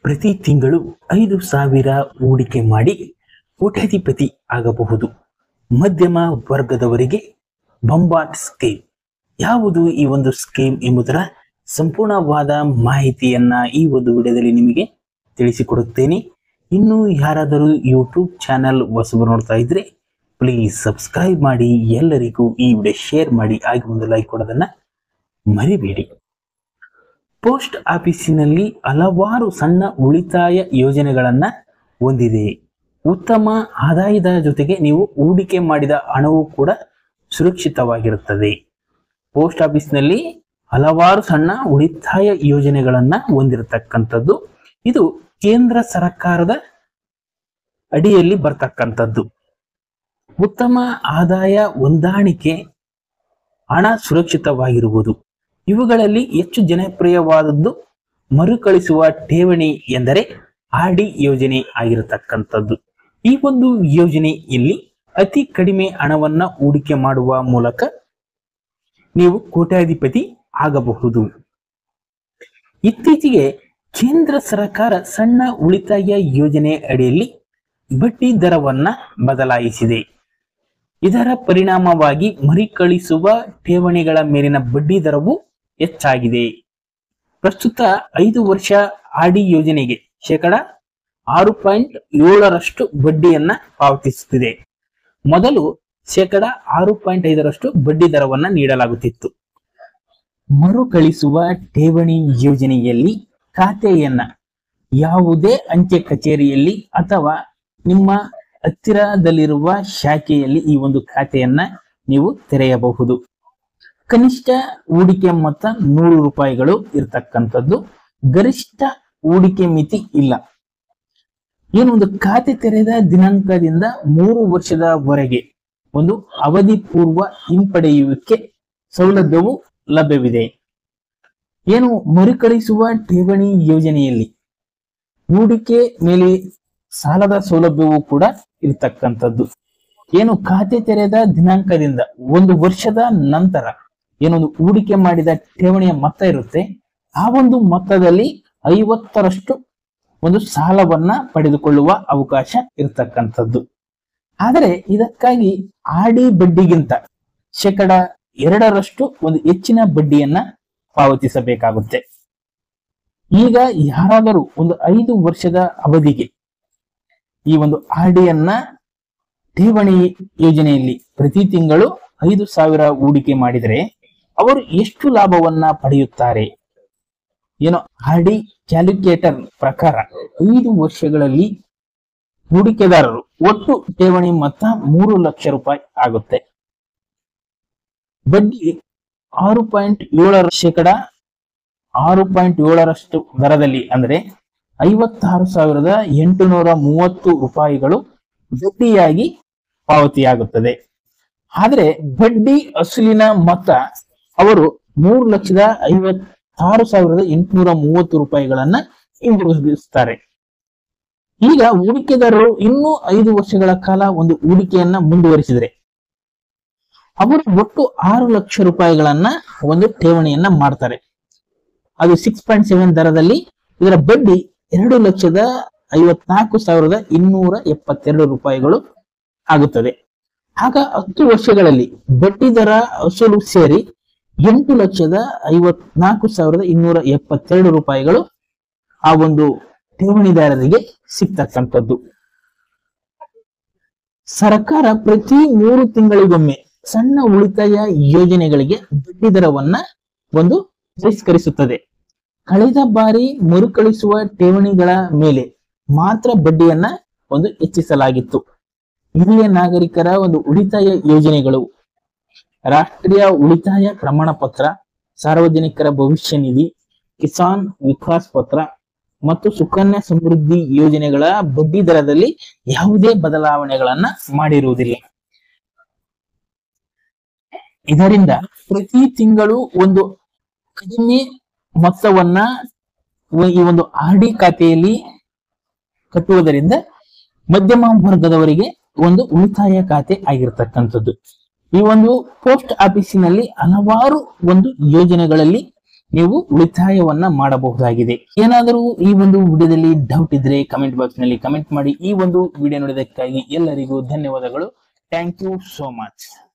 ಪ್ರತಿ ತಿಂಗಳು 5,000 ಹೂಡಿಕೆ ಮಾಡಿ ಕೋಟ್ಯಾಧಿಪತಿ ಆಗಬಹುದು. ಮಧ್ಯಮ ವರ್ಗದವರಿಗೆ ಬಂಬಾಟ್ ಸ್ಕೀಮ್. ಯಾವುದು ಈ ಒಂದು ಸ್ಕೀಮ್ ಎಂಬುದರ ಸಂಪೂರ್ಣವಾದ ಮಾಹಿತಿಯನ್ನ ಈ ಒಂದು ವಿಡಿಯೋದಲ್ಲಿ ನಿಮಗೆ ತಿಳಿಸಿಕೊಡುತ್ತೇನೆ. ಇನ್ನು ಯಾರಾದರೂ ಯೂಟ್ಯೂಬ್ ಚಾನೆಲ್ ಹೊಸಬರು ನೋಡ್ತಾ ಇದ್ರೆ ಪ್ಲೀಸ್ ಸಬ್ಸ್ಕ್ರೈಬ್ ಮಾಡಿ, ಎಲ್ಲರಿಗೂ ಈ ವಿಡಿಯೋ ಶೇರ್ ಮಾಡಿ, ಹಾಗೆ ಒಂದು ಲೈಕ್ ಕೊಡೋದನ್ನ ಮರಿಬೇಡಿ. ಪೋಸ್ಟ್ ಆಫೀಸಿನಲ್ಲಿ ಹಲವಾರು ಸಣ್ಣ ಉಳಿತಾಯ ಯೋಜನೆಗಳನ್ನ ಹೊಂದಿದೆ. ಉತ್ತಮ ಆದಾಯದ ಜೊತೆಗೆ ನೀವು ಹೂಡಿಕೆ ಮಾಡಿದ ಹಣವು ಕೂಡ ಸುರಕ್ಷಿತವಾಗಿರುತ್ತದೆ. ಪೋಸ್ಟ್ ಆಫೀಸ್ನಲ್ಲಿ ಹಲವಾರು ಸಣ್ಣ ಉಳಿತಾಯ ಯೋಜನೆಗಳನ್ನ ಹೊಂದಿರತಕ್ಕಂಥದ್ದು. ಇದು ಕೇಂದ್ರ ಸರ್ಕಾರದ ಅಡಿಯಲ್ಲಿ ಬರ್ತಕ್ಕಂಥದ್ದು. ಉತ್ತಮ ಆದಾಯ ಹೊಂದಾಣಿಕೆ, ಹಣ ಸುರಕ್ಷಿತವಾಗಿರುವುದು. ಇವುಗಳಲ್ಲಿ ಹೆಚ್ಚು ಜನಪ್ರಿಯವಾದದ್ದು ಮರುಕಳಿಸುವ ಠೇವಣಿ ಎಂದರೆ ಆರ್.ಡಿ ಯೋಜನೆ ಆಗಿರತಕ್ಕಂಥದ್ದು. ಈ ಒಂದು ಯೋಜನೆಯಲ್ಲಿ ಅತಿ ಕಡಿಮೆ ಹಣವನ್ನ ಹೂಡಿಕೆ ಮಾಡುವ ಮೂಲಕ ನೀವು ಕೋಟ್ಯಾಧಿಪತಿ ಆಗಬಹುದು. ಇತ್ತೀಚೆಗೆ ಕೇಂದ್ರ ಸರ್ಕಾರ ಸಣ್ಣ ಉಳಿತಾಯ ಯೋಜನೆ ಅಡಿಯಲ್ಲಿ ಬಡ್ಡಿ ದರವನ್ನ ಬದಲಾಯಿಸಿದೆ. ಇದರ ಪರಿಣಾಮವಾಗಿ ಮರುಕಳಿಸುವ ಠೇವಣಿಗಳ ಮೇಲಿನ ಬಡ್ಡಿ ದರವು ಹೆಚ್ಚಾಗಿದೆ. ಪ್ರಸ್ತುತ 5 ವರ್ಷ ಆರ್.ಡಿ ಯೋಜನೆಗೆ 6.7% ಬಡ್ಡಿಯನ್ನ ಪಾವತಿಸುತ್ತಿದೆ. ಮೊದಲು 6.5% ಬಡ್ಡಿ ದರವನ್ನ ನೀಡಲಾಗುತ್ತಿತ್ತು. ಮರುಕಳಿಸುವ ಠೇವಣಿ ಯೋಜನೆಯಲ್ಲಿ ಖಾತೆಯನ್ನ ಯಾವುದೇ ಅಂಚೆ ಕಚೇರಿಯಲ್ಲಿ ಅಥವಾ ನಿಮ್ಮ ಹತ್ತಿರದಲ್ಲಿರುವ ಶಾಖೆಯಲ್ಲಿ ಈ ಒಂದು ಖಾತೆಯನ್ನ ನೀವು ತೆರೆಯಬಹುದು. ಕನಿಷ್ಠ ಹೂಡಿಕೆ ಮೊತ್ತ 100 ರೂಪಾಯಿಗಳು ಇರತಕ್ಕಂಥದ್ದು. ಗರಿಷ್ಠ ಹೂಡಿಕೆ ಮಿತಿ ಇಲ್ಲ. ಏನೊಂದು ಖಾತೆ ತೆರೆದ ದಿನಾಂಕದಿಂದ 3 ವರ್ಷದವರೆಗೆ ಒಂದು ಅವಧಿ ಪೂರ್ವ ಹಿಂಪಡೆಯುವಿಕೆ ಸೌಲಭ್ಯವು ಲಭ್ಯವಿದೆ. ಏನು ಮರುಕಳಿಸುವ ಠೇವಣಿ ಯೋಜನೆಯಲ್ಲಿ ಹೂಡಿಕೆ ಮೇಲೆ ಸಾಲದ ಸೌಲಭ್ಯವೂ ಕೂಡ ಇರತಕ್ಕಂಥದ್ದು. ಏನು ಖಾತೆ ತೆರೆದ ದಿನಾಂಕದಿಂದ 1 ವರ್ಷದ ನಂತರ ಏನೊಂದು ಹೂಡಿಕೆ ಮಾಡಿದ ಠೇವಣಿಯ ಮೊತ್ತ ಇರುತ್ತೆ, ಆ ಒಂದು ಮೊತ್ತದಲ್ಲಿ 50% ಒಂದು ಸಾಲವನ್ನ ಪಡೆದುಕೊಳ್ಳುವ ಅವಕಾಶ ಇರತಕ್ಕಂಥದ್ದು. ಆದರೆ ಇದಕ್ಕಾಗಿ ಆರ್.ಡಿ ಬಡ್ಡಿಗಿಂತ 2% ಒಂದು ಹೆಚ್ಚಿನ ಬಡ್ಡಿಯನ್ನ ಪಾವತಿಸಬೇಕಾಗುತ್ತೆ. ಈಗ ಯಾರಾದರೂ ಒಂದು 5 ವರ್ಷದ ಅವಧಿಗೆ ಈ ಒಂದು ಆರ್.ಡಿಯನ್ನ ಠೇವಣಿ ಯೋಜನೆಯಲ್ಲಿ ಪ್ರತಿ ತಿಂಗಳು 5,000 ಹೂಡಿಕೆ ಮಾಡಿದರೆ ಅವರು ಎಷ್ಟು ಲಾಭವನ್ನ ಪಡೆಯುತ್ತಾರೆ? ಏನೋ ಆರ್.ಡಿ ಕ್ಯಾಲ್ಕುಲೇಟರ್ ಪ್ರಕಾರ 5 ವರ್ಷಗಳಲ್ಲಿ ಹೂಡಿಕೆದಾರರು ಒಟ್ಟು ಠೇವಣಿ ಮೊತ್ತ 3 ಲಕ್ಷ ರೂಪಾಯಿ ಆಗುತ್ತೆ. ಬಡ್ಡಿ 6.7% ದರದಲ್ಲಿ ಅಂದ್ರೆ 56,830 ರೂಪಾಯಿಗಳು ಬಡ್ಡಿಯಾಗಿ ಪಾವತಿಯಾಗುತ್ತದೆ. ಆದರೆ ಬಡ್ಡಿ ಅಸಲಿನ ಮೊತ್ತ ಅವರು 3,56,830 ರೂಪಾಯಿಗಳನ್ನ ಹಿಂದಿರುಗಿಸುತ್ತಾರೆ. ಈಗ ಹೂಡಿಕೆದಾರರು ಇನ್ನೂ 5 ವರ್ಷಗಳ ಕಾಲ ಒಂದು ಹೂಡಿಕೆಯನ್ನ ಮುಂದುವರಿಸಿದರೆ ಅವರು ಒಟ್ಟು 6 ಲಕ್ಷ ರೂಪಾಯಿಗಳನ್ನ ಒಂದು ಠೇವಣಿಯನ್ನ ಮಾಡ್ತಾರೆ. ಅದು 6.7 ದರದಲ್ಲಿ ಇದರ ಬಡ್ಡಿ 2,54,272 ರೂಪಾಯಿಗಳು ಆಗುತ್ತದೆ. ಆಗ 10 ವರ್ಷಗಳಲ್ಲಿ ಬಡ್ಡಿ ದರ ಅಸಲು ಸೇರಿ 8,54,272 ರೂಪಾಯಿಗಳು ಆ ಒಂದು ಠೇವಣಿದಾರರಿಗೆ ಸಿಗ್ತಕ್ಕಂಥದ್ದು. ಸರ್ಕಾರ ಪ್ರತಿ 3 ತಿಂಗಳಿಗೊಮ್ಮೆ ಸಣ್ಣ ಉಳಿತಾಯ ಯೋಜನೆಗಳಿಗೆ ಬಡ್ಡಿ ದರವನ್ನ ಒಂದು ಪರಿಷ್ಕರಿಸುತ್ತದೆ. ಕಳೆದ ಬಾರಿ ಮರುಕಳಿಸುವ ಠೇವಣಿಗಳ ಮೇಲೆ ಮಾತ್ರ ಬಡ್ಡಿಯನ್ನ ಒಂದು ಹೆಚ್ಚಿಸಲಾಗಿತ್ತು. ಹಿರಿಯ ನಾಗರಿಕರ ಒಂದು ಉಳಿತಾಯ ಯೋಜನೆಗಳು, ರಾಷ್ಟ್ರೀಯ ಉಳಿತಾಯ ಪ್ರಮಾಣ ಪತ್ರ, ಸಾರ್ವಜನಿಕರ ಭವಿಷ್ಯ ನಿಧಿ, ಕಿಸಾನ್ ವಿಕಾಸ್ ಪತ್ರ ಮತ್ತು ಸುಕನ್ಯಾ ಸಮೃದ್ಧಿ ಯೋಜನೆಗಳ ಬಡ್ಡಿ ದರದಲ್ಲಿ ಯಾವುದೇ ಬದಲಾವಣೆಗಳನ್ನ ಮಾಡಿರುವುದಿಲ್ಲ. ಇದರಿಂದ ಪ್ರತಿ ತಿಂಗಳು ಒಂದು ಕಡಿಮೆ ಮೊತ್ತವನ್ನ ಈ ಒಂದು ಆರ್.ಡಿ ಖಾತೆಯಲ್ಲಿ ಕಟ್ಟುವುದರಿಂದ ಮಧ್ಯಮ ವರ್ಗದವರಿಗೆ ಒಂದು ಉಳಿತಾಯ ಖಾತೆ ಆಗಿರತಕ್ಕಂಥದ್ದು. ಈ ಒಂದು ಪೋಸ್ಟ್ ಆಫೀಸಿನಲ್ಲಿ ಹಲವಾರು ಒಂದು ಯೋಜನೆಗಳಲ್ಲಿ ನೀವು ಉಳಿತಾಯವನ್ನ ಮಾಡಬಹುದಾಗಿದೆ. ಏನಾದರೂ ಈ ಒಂದು ವಿಡಿಯೋದಲ್ಲಿ ಡೌಟ್ ಇದ್ರೆ ಕಮೆಂಟ್ ಬಾಕ್ಸ್ ನಲ್ಲಿ ಕಮೆಂಟ್ ಮಾಡಿ. ಈ ಒಂದು ವಿಡಿಯೋ ನೋಡಿದ್ದಕ್ಕಾಗಿ ಎಲ್ಲರಿಗೂ ಧನ್ಯವಾದಗಳು. Thank you so much.